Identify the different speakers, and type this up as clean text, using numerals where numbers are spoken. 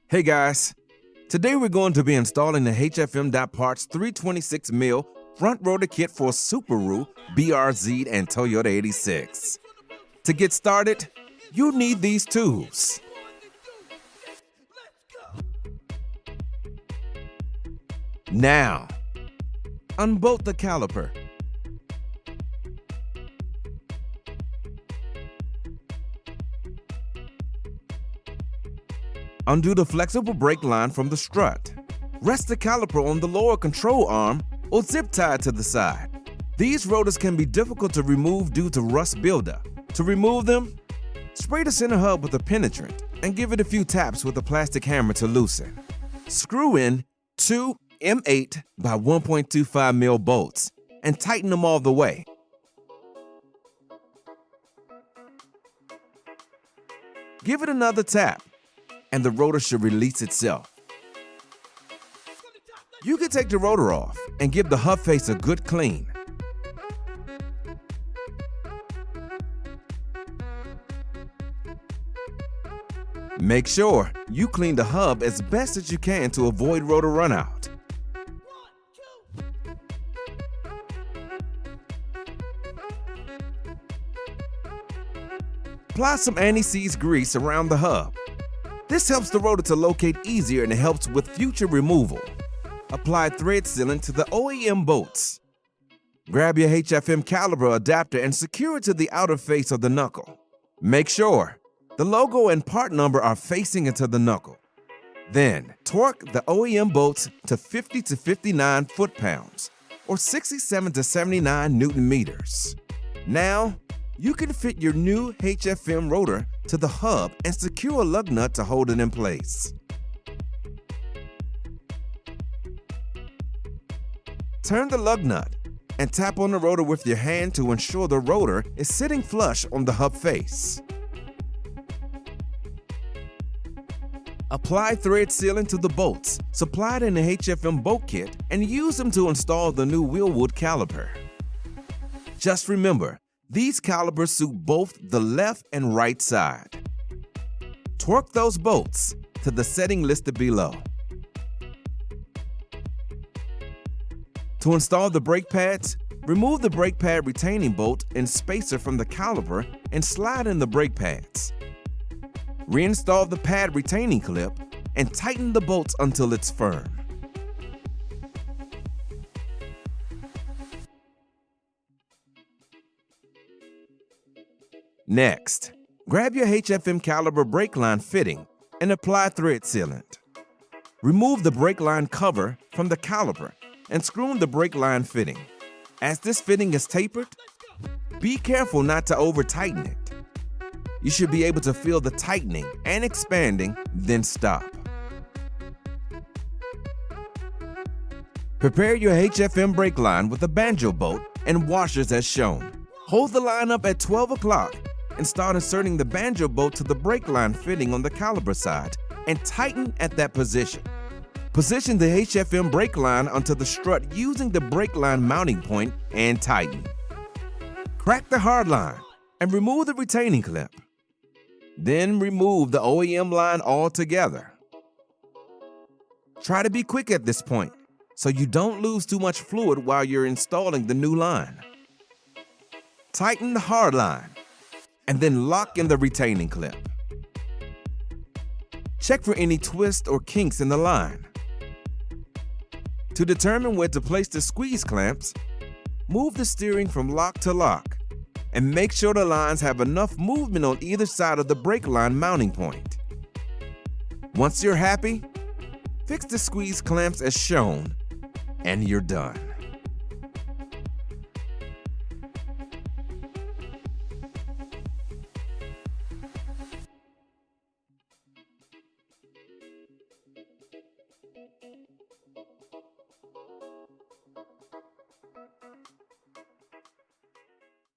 Speaker 1: Hey guys, today we're going to be installing the HFM.Parts 326mm front rotor kit for Subaru BRZ and Toyota 86. To get started, you need these tools. Now, unbolt the caliper. Undo the flexible brake line from the strut. Rest the caliper on the lower control arm or zip tie it to the side. These rotors can be difficult to remove due to rust buildup. To remove them, spray the center hub with a penetrant and give it a few taps with a plastic hammer to loosen. Screw in two M8 by 1.25mm bolts and tighten them all the way. Give it another tap and the rotor should release itself. You can take the rotor off and give the hub face a good clean. Make sure you clean the hub as best as you can to avoid rotor runout. Apply some anti-seize grease around the hub. This helps the rotor to locate easier and helps with future removal. Apply thread sealant to the OEM bolts. Grab your HFM Caliper adapter and secure it to the outer face of the knuckle. Make sure the logo and part number are facing into the knuckle. Then, torque the OEM bolts to 50 to 59 foot-pounds or 67 to 79 Newton-meters. Now, you can fit your new HFM rotor to the hub and secure a lug nut to hold it in place. Turn the lug nut and tap on the rotor with your hand to ensure the rotor is sitting flush on the hub face. Apply thread sealant to the bolts supplied in the HFM bolt kit and use them to install the new Wilwood caliper. Just remember, these calipers suit both the left and right side. Torque those bolts to the setting listed below. To install the brake pads, remove the brake pad retaining bolt and spacer from the caliper and slide in the brake pads. Reinstall the pad retaining clip and tighten the bolts until it's firm. Next, grab your HFM Caliper brake line fitting and apply thread sealant. Remove the brake line cover from the caliper and screw in the brake line fitting. As this fitting is tapered, be careful not to over-tighten it. You should be able to feel the tightening and expanding, then stop. Prepare your HFM brake line with a banjo bolt and washers as shown. Hold the line up at 12 o'clock and start inserting the banjo bolt to the brake line fitting on the caliper side and tighten at that position. Position the HFM brake line onto the strut using the brake line mounting point and tighten. Crack the hard line and remove the retaining clip. Then remove the OEM line altogether. Try to be quick at this point so you don't lose too much fluid while you're installing the new line. Tighten the hard line and then lock in the retaining clip. Check for any twists or kinks in the line. To determine where to place the squeeze clamps, move the steering from lock to lock and make sure the lines have enough movement on either side of the brake line mounting point. Once you're happy, fix the squeeze clamps as shown and you're done.